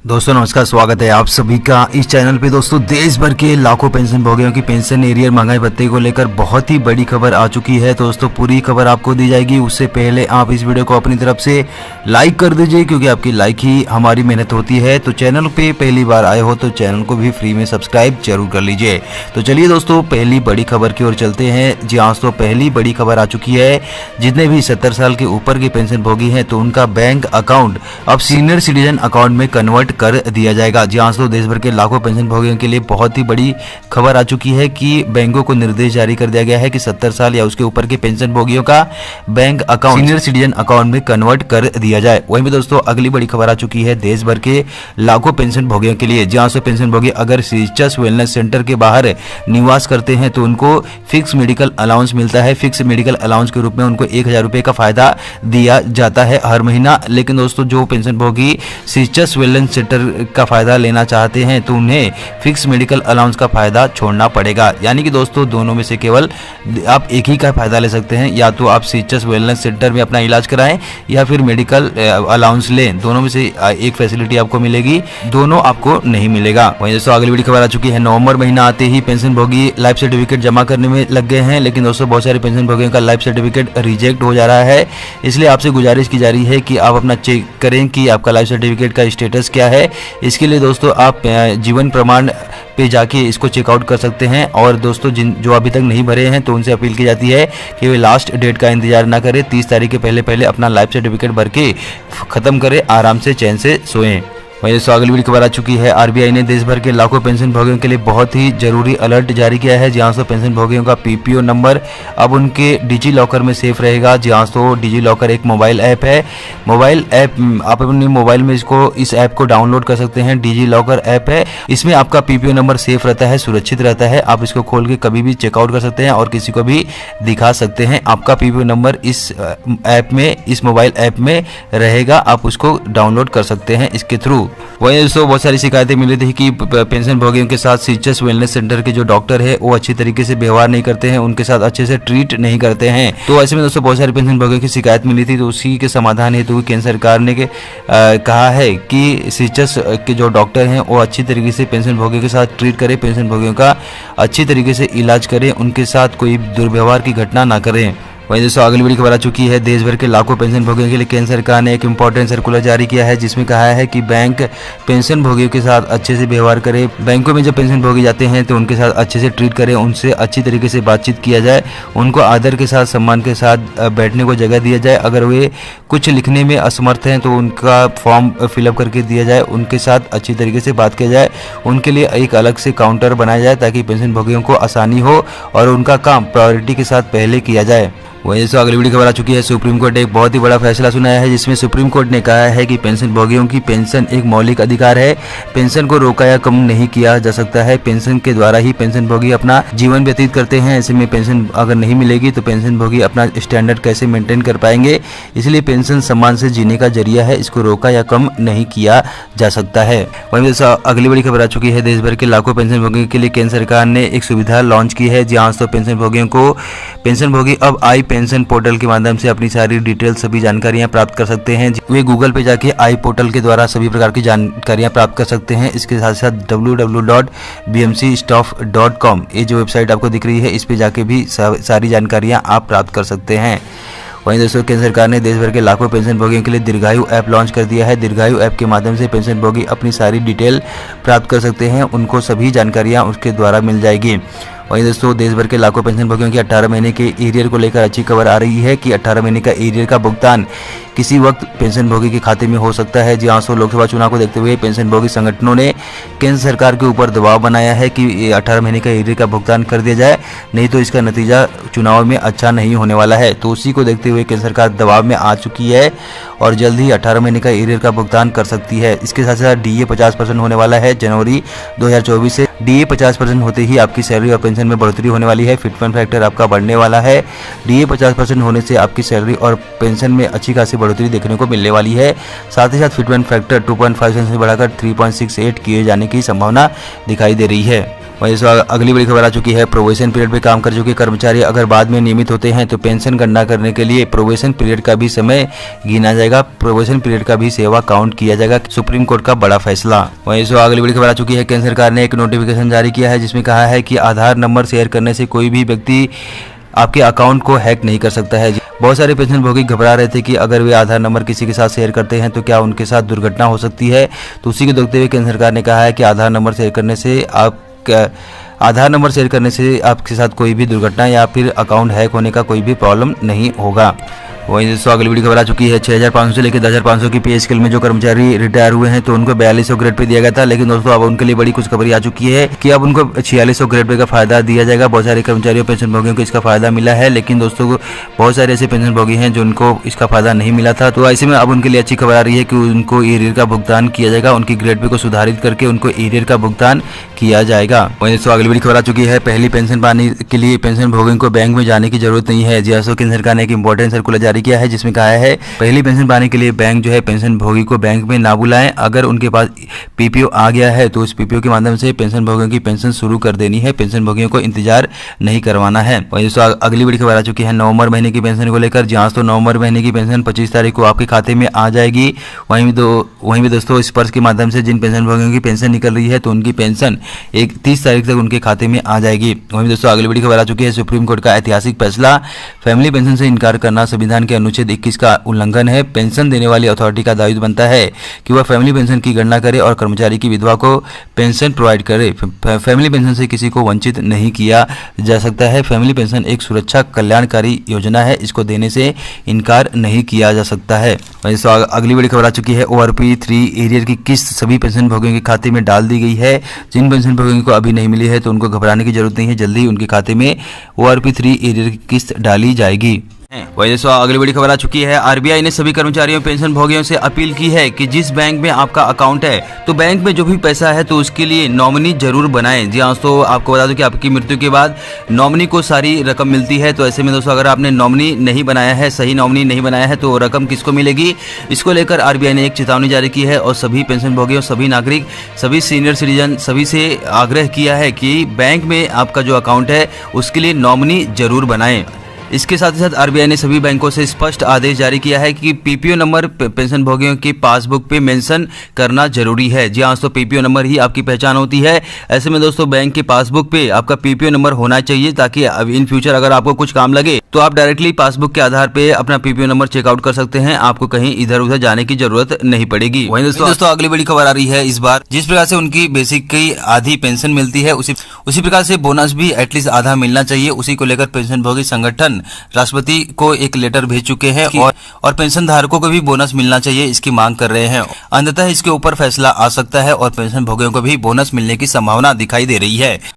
दोस्तों नमस्कार, स्वागत है आप सभी का इस चैनल पे। दोस्तों देश भर के लाखों पेंशन भोगियों की पेंशन एरियर महंगाई भत्ते को लेकर बहुत ही बड़ी खबर आ चुकी है। तो दोस्तों पूरी खबर आपको दी जाएगी, उससे पहले आप इस वीडियो को अपनी तरफ से लाइक कर दीजिए, क्योंकि आपकी लाइक ही हमारी मेहनत होती है। तो चैनल पे पहली बार आए हो तो चैनल को भी फ्री में सब्सक्राइब जरूर कर लीजिए। तो चलिए दोस्तों पहली बड़ी खबर की ओर चलते हैं। जी हाँ दोस्तों, पहली बड़ी खबर आ चुकी है। जितने भी 70 साल के ऊपर के पेंशन भोगी हैं तो उनका बैंक अकाउंट अब सीनियर सिटीजन अकाउंट में कन्वर्ट कर दिया जाएगा। जी हाँ दोस्तों, देश भर के लाखों पेंशन भोगियों के लिए बहुत ही बड़ी खबर आ चुकी है कि बैंकों को निर्देश जारी कर दिया गया है कि 70 साल या उसके ऊपर के पेंशन भोगियों का bank account senior citizen account में कन्वर्ट कर दिया जाए। वहीं पे दोस्तों अगली बड़ी खबर आ चुकी है देश भर के लाखों पेंशन भोगियों के लिए। जी हाँ दोस्तों, पेंशन भोगी अगर सीचस वेलनेस सेंटर के बाहर निवास करते हैं तो उनको फिक्स मेडिकल अलाउंस मिलता है। फिक्स मेडिकल अलाउंस के रूप में उनको 1000 रुपए का फायदा दिया जाता है हर महीना। लेकिन दोस्तों जो पेंशन भोगी सीचस वेलनेस सेंटर का फायदा लेना चाहते हैं तो उन्हें फिक्स मेडिकल अलाउंस का फायदा छोड़ना पड़ेगा। यानी कि दोस्तों दोनों में से केवल आप एक ही का फायदा ले सकते हैं, या तो आप सीचस वेलनेस सेंटर में अपना इलाज कराएं या फिर मेडिकल अलाउंस लें। दोनों में से एक फैसिलिटी आपको मिलेगी, दोनों आपको नहीं मिलेगा। वहीं दोस्तों अगली बड़ी खबर आ चुकी है। नवंबर महीना आते ही पेंशन भोगी लाइफ सर्टिफिकेट जमा करने में लग गए हैं, लेकिन दोस्तों बहुत सारे पेंशन भोगियों का लाइफ सर्टिफिकेट रिजेक्ट हो जा रहा है। इसलिए आपसे गुजारिश की जा रही है कि आप अपना चेक करें कि आपका लाइफ सर्टिफिकेट का स्टेटस क्या है। इसके लिए दोस्तों आप जीवन प्रमाण पे जाके इसको चेकआउट कर सकते हैं। और दोस्तों जो अभी तक नहीं भरे हैं तो उनसे अपील की जाती है कि वे लास्ट डेट का इंतजार ना करें, 30 तारीख के पहले अपना लाइफ सर्टिफिकेट भर के खत्म करें, आराम से चैन से सोएं। वहीं दोस्तों अगली बड़ी खबर आ चुकी है। आरबीआई ने देश भर के लाखों पेंशन भोगियों के लिए बहुत ही जरूरी अलर्ट जारी किया है। जहां से पेंशन भोगियों का पीपीओ नंबर अब उनके डिजी लॉकर में सेफ रहेगा। जहां से डिजी लॉकर एक मोबाइल ऐप है। मोबाइल ऐप आप अपने मोबाइल में इस ऐप को डाउनलोड कर सकते हैं। डिजी लॉकर ऐप है, इसमें आपका पीपीओ नंबर सेफ रहता है, सुरक्षित रहता है। आप इसको खोल के कभी भी चेकआउट कर सकते हैं और किसी को भी दिखा सकते हैं। आपका पीपीओ नंबर इस ऐप में, इस मोबाइल ऐप में रहेगा, आप उसको डाउनलोड कर सकते हैं इसके थ्रू। वहीं दोस्तों बहुत सारी शिकायतें मिली थी कि पेंशन भोगियों के साथ सीचस वेलनेस सेंटर के जो डॉक्टर है वो अच्छी तरीके से व्यवहार नहीं करते हैं, उनके साथ अच्छे से ट्रीट नहीं करते हैं। तो ऐसे में दोस्तों बहुत सारे पेंशन भोगियों की शिकायत मिली थी, तो उसी के समाधान हेतु केंद्र सरकार ने कहा है कि सीचस के जो डॉक्टर हैं वो अच्छी तरीके से पेंशन भोगियों के साथ ट्रीट करें, पेंशन भोगियों का अच्छी तरीके से इलाज करें, उनके साथ कोई दुर्व्यवहार की घटना ना करें। वहीं दोस्तों अगली बड़ी खबर आ चुकी है। देश भर के लाखों पेंशन भोगियों के लिए केंद्र सरकार ने एक इंपॉर्टेंट सर्कुलर जारी किया है, जिसमें कहा है कि बैंक पेंशन भोगियों के साथ अच्छे से व्यवहार करे। बैंकों में जब पेंशन भोगी जाते हैं तो उनके साथ अच्छे से ट्रीट करें, उनसे अच्छी तरीके से बातचीत किया जाए, उनको आदर के साथ, सम्मान के साथ बैठने को जगह दिया जाए। अगर वे कुछ लिखने में असमर्थ हैं तो उनका फॉर्म फिलअप करके दिया जाए, उनके साथ अच्छी तरीके से बात किया जाए, उनके लिए एक अलग से काउंटर बनाया जाए ताकि पेंशन भोगियों को आसानी हो और उनका काम प्रायोरिटी के साथ पहले किया जाए। वहीं दोस्तों अगली वीडियो खबर आ चुकी है। सुप्रीम कोर्ट ने एक बहुत ही बड़ा फैसला सुनाया है, जिसमें सुप्रीम कोर्ट ने कहा है कि पेंशन भोगियों की पेंशन एक मौलिक अधिकार है। पेंशन को रोका या कम नहीं किया जा सकता है। पेंशन के द्वारा ही पेंशन भोगी अपना जीवन व्यतीत करते हैं। ऐसे में पेंशन अगर नहीं मिलेगी तो पेंशन भोगी अपना स्टैंडर्ड कैसे मेंटेन कर पाएंगे। इसलिए पेंशन सम्मान से जीने का जरिया है, इसको रोका या कम नहीं किया जा सकता है। वहीं दोस्तों अगली बड़ी खबर आ चुकी है। देश भर के लाखों पेंशन भोगियों के लिए केंद्र सरकार ने एक सुविधा लॉन्च की है, जहाँ तो पेंशन भोगियों को पेंशन भोगी अब आई पेंशन पोर्टल के माध्यम से अपनी सारी डिटेल, सभी जानकारियां प्राप्त कर सकते हैं। वे गूगल पे जाके आई पोर्टल के द्वारा सभी प्रकार की जानकारियां प्राप्त कर सकते हैं। इसके साथ साथ www.bmcstaff.com ये जो वेबसाइट आपको दिख रही है, इस पे जाके भी सारी जानकारियां आप प्राप्त कर सकते हैं। वहीं दोस्तों केंद्र सरकार ने देश भर के लाखों पेंशन भोगियों के लिए दीर्घायु ऐप लॉन्च कर दिया है। दीर्घायु ऐप के माध्यम से पेंशन भोगी अपनी सारी डिटेल प्राप्त कर सकते हैं, उनको सभी जानकारियां उसके द्वारा मिल जाएगी। वहीं दोस्तों देश भर के लाखों पेंशन भोगियों की 18 महीने के एरियर को लेकर अच्छी खबर आ रही है कि 18 महीने का एरियर का भुगतान किसी वक्त पेंशन भोगी के खाते में हो सकता है। जहां से लोकसभा चुनाव को देखते हुए पेंशन भोगी संगठनों ने केंद्र सरकार के ऊपर दबाव बनाया है कि 18 महीने का एरियर का भुगतान कर दिया जाए, नहीं तो इसका नतीजा चुनाव में अच्छा नहीं होने वाला है। तो उसी को देखते हुए केंद्र सरकार दबाव में आ चुकी है और जल्द ही 18 महीने का एरियर का भुगतान कर सकती है। इसके साथ साथ डीए 50% होने वाला है। जनवरी 2024 से डीए 50% होते ही आपकी सैलरी और पेंशन में बढ़ोतरी होने वाली है। फिटमेंट फैक्टर आपका बढ़ने वाला है। डीए 50% होने से आपकी सैलरी और पेंशन में अच्छी खासी बढ़ोतरी देखने को मिलने वाली है। साथ ही साथ फिटमेंट फैक्टर 2.5 से बढ़ाकर 3.68 किए जाने की संभावना दिखाई दे रही है। वहीं इस वक्त अगली बड़ी खबर आ चुकी है। प्रोबेशन पीरियड पे काम कर चुके कर्मचारी अगर बाद में नियमित होते हैं तो पेंशन गणना करने के लिए प्रोबेशन पीरियड का भी समय गिना जाएगा, प्रोबेशन पीरियड का भी सेवा काउंट किया जाएगा। सुप्रीम कोर्ट का बड़ा फैसला। वहीं इस वक्त अगली बड़ी खबर आ चुकी है। केंद्र सरकार ने एक नोटिफिकेशन जारी किया है जिसमें कहा है कि आधार नंबर शेयर करने से कोई भी व्यक्ति आपके अकाउंट को हैक नहीं कर सकता है। बहुत सारे पेंशनभोगी घबरा रहे थे कि अगर वे आधार नंबर किसी के साथ शेयर करते हैं तो क्या उनके साथ दुर्घटना हो सकती है। तो उसी को देखते हुए केंद्र सरकार ने कहा है कि आधार नंबर शेयर करने से आपके साथ कोई भी दुर्घटना या फिर अकाउंट हैक होने का कोई भी प्रॉब्लम नहीं होगा। वहीं दोस्तों अगली बड़ी खबर आ चुकी है। 6500 से लेकर 10500 की पे स्केल में जो कर्मचारी रिटायर हुए हैं तो उनको 4200 ग्रेड पे दिया गया था, लेकिन दोस्तों अब उनके लिए बड़ी खुशखबरी आ चुकी है कि अब उनको 4600 ग्रेड पे का फायदा दिया जाएगा। बहुत सारे कर्मचारियों पेंशनभोगियों को इसका फायदा मिला है, लेकिन दोस्तों बहुत सारे ऐसे पेंशनभोगी हैं जो उनको इसका फायदा नहीं मिला था। तो ऐसे में अब उनके लिए अच्छी खबर आ रही है कि उनको एरियर का भुगतान किया जाएगा, उनकी ग्रेड पे को सुधारित करके उनको एरियर का भुगतान किया जाएगा। वहीं दोस्तों अगली बड़ी खबर आ चुकी है। पहली पेंशन पाने के लिए पेंशनभोगियों को बैंक में जाने की जरूरत नहीं है। जी हाँ, केंद्र सरकार ने एक इंपॉर्टेंट सर्कुलर जारी किया है जिसमें कहा है पहली पेंशन पाने के लिए बैंक जो है पेंशनभोगी को बैंक में ना बुलाएं। अगर उनके पास पीपीओ आ गया है तो उस पीपीओ के माध्यम से पेंशनभोगियों की पेंशन शुरू कर देनी है, पेंशनभोगियों को इंतजार नहीं करवाना है। वहीं दोस्तों अगली बड़ी खबर आ चुकी है नवंबर महीने की पेंशन को लेकर। जहां तो नवंबर महीने की पेंशन 25 तारीख को आपके खाते में आ जाएगी। वहीं भी दोस्तों इस पर्स के माध्यम से जिन पेंशनभोगियों की पेंशन निकल रही है तो उनकी पेंशन 30 तारीख तक उनके खाते में आ जाएगी। वहीं दोस्तों अगली बड़ी खबर आ चुकी है। सुप्रीम कोर्ट का ऐतिहासिक फैसला, फैमिली पेंशन से इनकार करना संविधान के अनुच्छेद 21 का उल्लंघन है। पेंशन देने वाली अथॉरिटी का दायित्व बनता है कि वह फैमिली पेंशन की गणना करे और कर्मचारी की विधवा को पेंशन प्रोवाइड करे। फैमिली पेंशन से किसी को वंचित नहीं किया जा सकता है। फैमिली पेंशन एक सुरक्षा कल्याणकारी योजना है, इसको देने से इनकार नहीं किया जा सकता है। अगली बड़ी खबर आ चुकी है। ORP3 एरियर की किस्त सभी पेंशनभोगियों के खाते में डाल दी गई है। जिन पेंशनभोगियों को अभी नहीं मिली है तो उनको घबराने की जरूरत नहीं है, जल्दी उनके खाते में ORP3 एरियर की किस्त डाली जाएगी। वही दोस्तों अगली बड़ी खबर आ चुकी है। आरबीआई ने सभी कर्मचारियों पेंशनभोगियों से अपील की है कि जिस बैंक में आपका अकाउंट है तो बैंक में जो भी पैसा है तो उसके लिए नॉमिनी जरूर बनाएं। जी हाँ, तो आपको बता दूं कि आपकी मृत्यु के बाद नॉमिनी को सारी रकम मिलती है। तो ऐसे में दोस्तों अगर आपने नॉमिनी नहीं बनाया है, सही नॉमिनी नहीं बनाया है तो रकम किसको मिलेगी, इसको लेकर आरबीआई ने एक चेतावनी जारी की है और सभी पेंशनभोगियों, सभी नागरिक, सभी सीनियर सिटीजन सभी से आग्रह किया है कि बैंक में आपका जो अकाउंट है उसके लिए नॉमिनी जरूर बनाएं। इसके साथ ही साथ आरबीआई ने सभी बैंकों से स्पष्ट आदेश जारी किया है कि पीपीओ नंबर पेंशनभोगियों की पासबुक पे मेंशन करना जरूरी है। जी हाँ, तो पीपीओ नंबर ही आपकी पहचान होती है। ऐसे में दोस्तों बैंक के पासबुक पे आपका पीपीओ नंबर होना चाहिए ताकि इन फ्यूचर अगर आपको कुछ काम लगे तो आप डायरेक्टली पासबुक के आधार पे अपना पीपीओ नंबर चेकआउट कर सकते हैं, आपको कहीं इधर उधर जाने की जरूरत नहीं पड़ेगी। वहीं दोस्तों अगली बड़ी खबर आ रही है। इस बार जिस प्रकार से उनकी बेसिक की आधी पेंशन मिलती है उसी प्रकार से बोनस भी एटलीस्ट आधा मिलना चाहिए। उसी को लेकर पेंशनभोगी संगठन राष्ट्रपति को एक लेटर भेज चुके हैं और पेंशन धारकों को भी बोनस मिलना चाहिए, इसकी मांग कर रहे हैं। अंततः इसके ऊपर फैसला आ सकता है और पेंशन भोगियों को भी बोनस मिलने की संभावना दिखाई दे रही है।